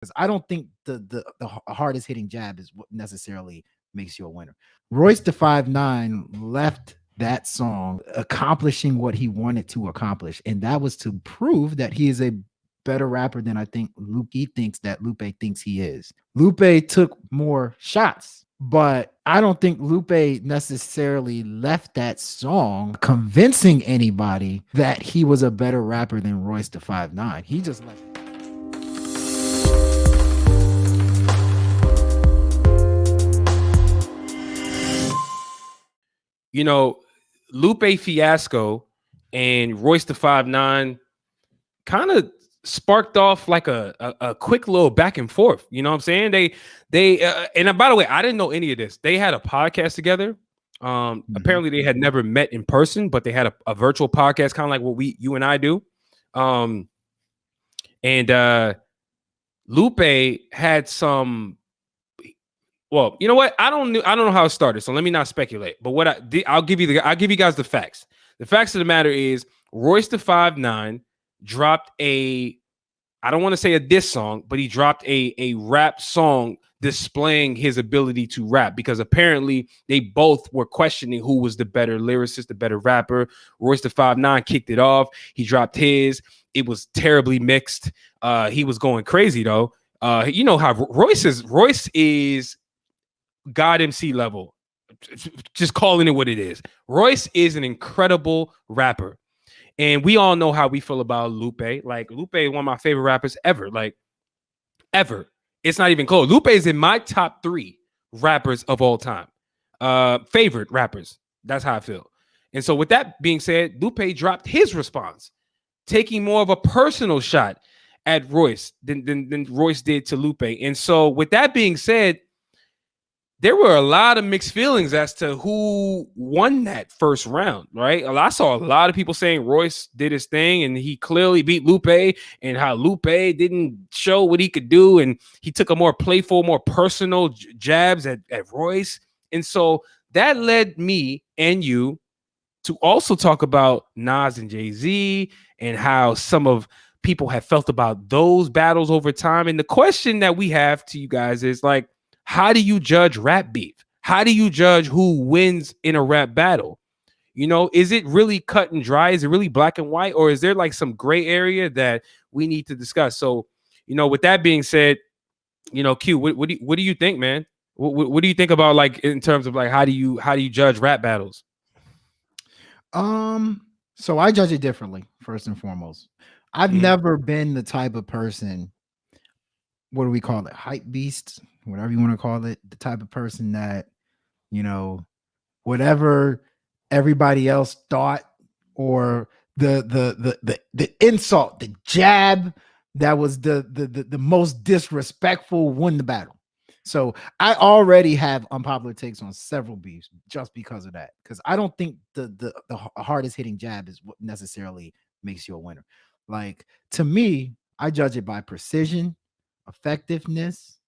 because I don't think the hardest hitting jab is what necessarily makes you a winner. Royce the 5'9" left that song accomplishing what he wanted to accomplish, and that was to prove that he is a better rapper than I think Lupe thinks he is. Lupe took more shots, but I don't think Lupe necessarily left that song convincing anybody that he was a better rapper than Royce the 5'9". He just left. You know, Lupe Fiasco and Royce the 5'9" kind of sparked off like a quick little back and forth. You know what I'm saying? And by the way, I didn't know any of this. They had a podcast together. Apparently they had never met in person, but they had a virtual podcast, kind of like what you and I do. And Lupe had some. Well, you know what? I don't know how it started, so let me not speculate. But I'll give you guys the facts. The facts of the matter is Royce the 5'9" dropped I don't want to say a diss song, but he dropped a rap song displaying his ability to rap, because apparently they both were questioning who was the better lyricist, the better rapper. Royce the 5'9" kicked it off. He dropped his. It was terribly mixed. He was going crazy though. You know how Royce is God MC level. Just calling it what it is. Royce is an incredible rapper. And we all know how we feel about Lupe. Like, Lupe is one of my favorite rappers ever. Like, ever. It's not even close. Lupe is in my top 3 rappers of all time. Favorite rappers. That's how I feel. And so with that being said, Lupe dropped his response, taking more of a personal shot at Royce than Royce did to Lupe. And so with that being said, there were a lot of mixed feelings as to who won that first round, right? I saw a lot of people saying Royce did his thing and he clearly beat Lupe, and how Lupe didn't show what he could do, and he took a more playful, more personal jabs at Royce. And so that led me and you to also talk about Nas and Jay-Z and how some of people have felt about those battles over time. And the question that we have to you guys is like, how do you judge rap beef? How do you judge who wins in a rap battle? You know, is it really cut and dry? Is it really black and white? Or is there like some gray area that we need to discuss? So, you know, with that being said, you know, Q, what do you think, man? What do you think about, like, in terms of like how do you judge rap battles? So I judge it differently, first and foremost. I've never been the type of person, what do we call it? Hype beast, whatever you want to call it. The type of person that, you know, whatever everybody else thought, or the insult, the jab that was the most disrespectful, won the battle. So I already have unpopular takes on several beefs just because of that. Because I don't think the hardest hitting jab is what necessarily makes you a winner. Like, to me, I judge it by precision, effectiveness,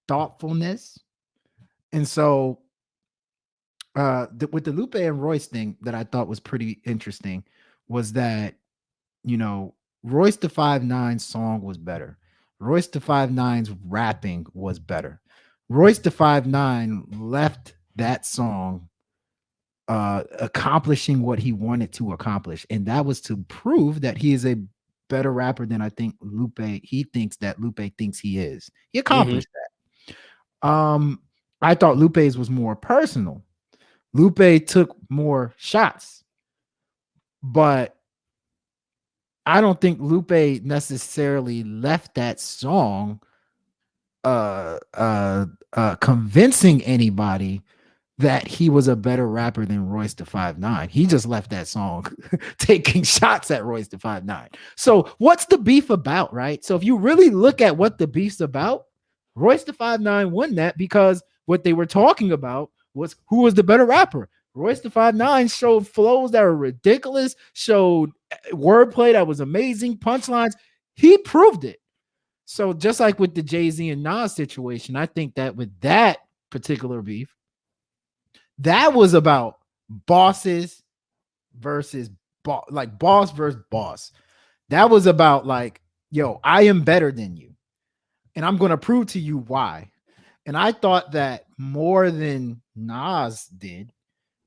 thoughtfulness. And so with the Lupe and Royce thing that I thought was pretty interesting was that, you know, Royce the 5'9" song was better. Royce the 5'9's rapping was better. Royce the 5'9" left that song accomplishing what he wanted to accomplish, and that was to prove that he is a better rapper than I think he thinks he is. He accomplished that. I thought Lupe's was more personal. Lupe took more shots, but I don't think Lupe necessarily left that song convincing anybody that he was a better rapper than Royce the 5'9". He just left that song taking shots at Royce the 5'9". So what's the beef about, right? So if you really look at what the beef's about, Royce the 5'9" won that because what they were talking about was who was the better rapper. Royce the 5'9" showed flows that were ridiculous, showed wordplay that was amazing, punchlines. He proved it. So just like with the Jay-Z and Nas situation, I think that with that particular beef, that was about bosses versus boss versus boss. That was about like, yo, I am better than you. and I'm going to prove to you why. And I thought that more than Nas did,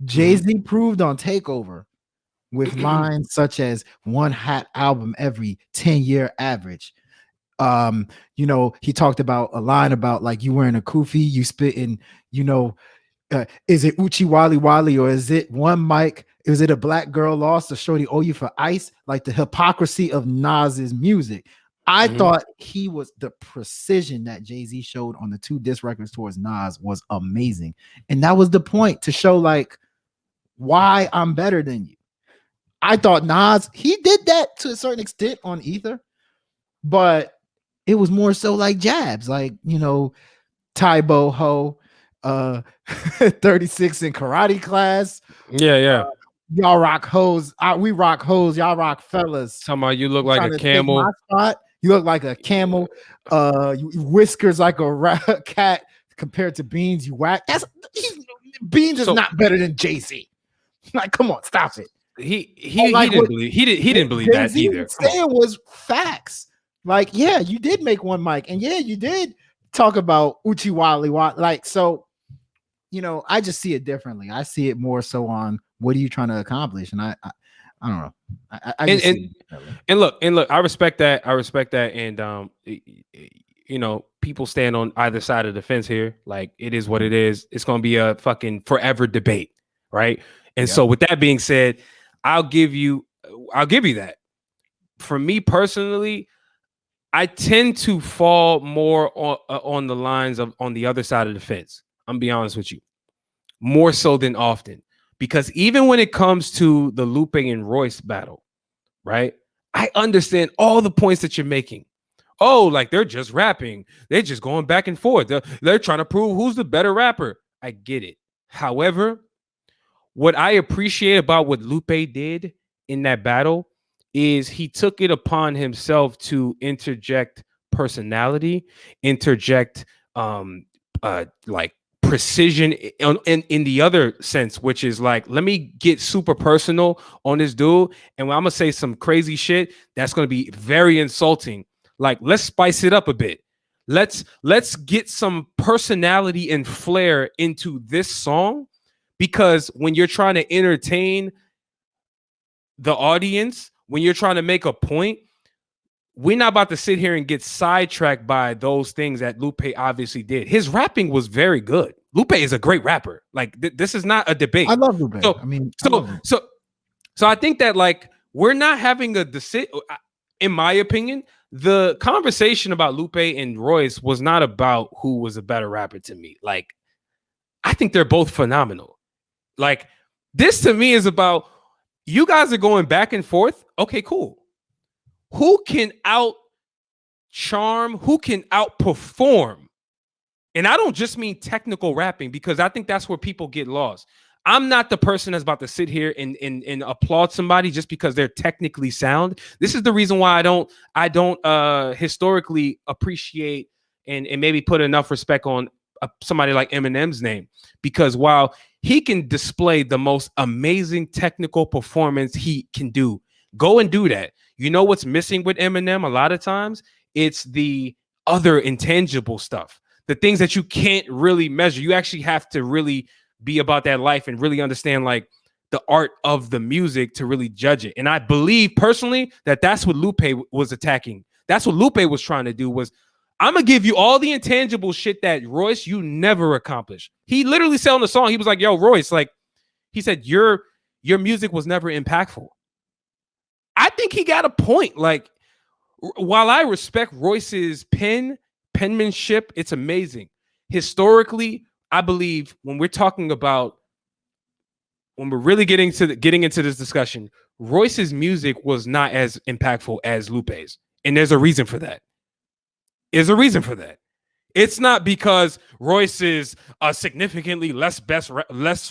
Jay-Z proved on Takeover with lines such as one hot album every 10-year average. He talked about a line about like you wearing a kufi, you spitting, is it Uchi Wally Wally or is it one mic? Is it a black girl lost or shorty owe you for ice? Like the hypocrisy of Nas's music. I thought he was the precision that Jay-Z showed on the 2 diss records towards Nas was amazing. And that was the point to show like why I'm better than you. I thought Nas, he did that to a certain extent on Ether, but it was more so like jabs, like, Tybo Ho, 36 in karate class. Yeah. Y'all rock hoes. We rock hoes. Y'all rock fellas. Talking about you look like a camel. My spot. You look like a camel. Whiskers like a cat compared to Beans. You whack. Beans is not better than Jay-Z. Like, come on, stop it. He didn't believe that either. Saying was facts. Like, yeah, you did make one mic, and yeah, you did talk about Uchi Wally. Like, so, I just see it differently. I see it more so on what are you trying to accomplish, and I don't know. And look, I respect that. And people stand on either side of the fence here. Like, it is what it is. It's gonna be a fucking forever debate, right? And so, with that being said, I'll give you that. For me personally, I tend to fall more on the lines of on the other side of the fence. I'm gonna be honest with you, more so than often, because even when it comes to the Lupe and Royce battle, right? I understand all the points that you're making. Oh, like they're just rapping, they're just going back and forth. They're trying to prove who's the better rapper. I get it. However, what I appreciate about what Lupe did in that battle is he took it upon himself to interject personality, interject like precision in the other sense, which is like, let me get super personal on this dude, and I'm gonna say some crazy shit that's gonna be very insulting. Like, let's spice it up a bit. Let's get some personality and flair into this song, because when you're trying to entertain the audience, when you're trying to make a point, we're not about to sit here and get sidetracked by those things that Lupe obviously did. His rapping was very good. Lupe is a great rapper. Like, this is not a debate. I love Lupe. So I think that, like, we're not having a decision. In my opinion, the conversation about Lupe and Royce was not about who was a better rapper to me. Like, I think they're both phenomenal. Like, this to me is about, you guys are going back and forth. Okay, cool. Who can out charm? Who can outperform? And I don't just mean technical rapping, because I think that's where people get lost. I'm not the person that's about to sit here and applaud somebody just because they're technically sound. This is the reason why I don't historically appreciate and maybe put enough respect on somebody like Eminem's name, because while he can display the most amazing technical performance he can do, go and do that. You know what's missing with Eminem a lot of times? It's the other intangible stuff, the things that you can't really measure. You actually have to really be about that life and really understand like the art of the music to really judge it. And I believe personally that that's what Lupe was attacking. That's what Lupe was trying to do, was, I'm gonna give you all the intangible shit that Royce, you never accomplished. He literally said on the song, he was like, yo, Royce, like, he said, your music was never impactful. I think he got a point. Like, while I respect Royce's penmanship, it's amazing. Historically, I believe when we're talking about, when we're really getting into this discussion, Royce's music was not as impactful as Lupe's. And there's a reason for that. It's not because Royce is a significantly less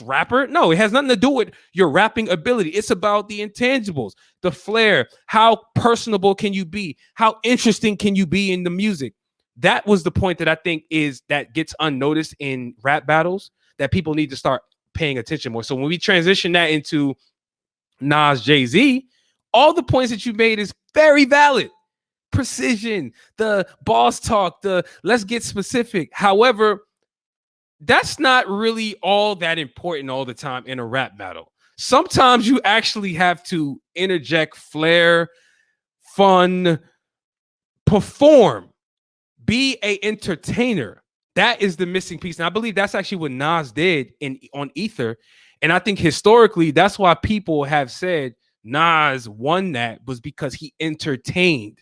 rapper. No, it has nothing to do with your rapping ability. It's about the intangibles, the flair. How personable can you be? How interesting can you be in the music? That was the point that I think that gets unnoticed in rap battles, that people need to start paying attention more. So when we transition that into Nas, Jay-Z, all the points that you made is very valid. precision, the boss talk, the let's get specific. However, that's not really all that important all the time in a rap battle. Sometimes you actually have to interject flair, fun, perform, be a entertainer. That is the missing piece. And I believe that's actually what Nas did on Ether. And I think historically, that's why people have said Nas won that, was because he entertained.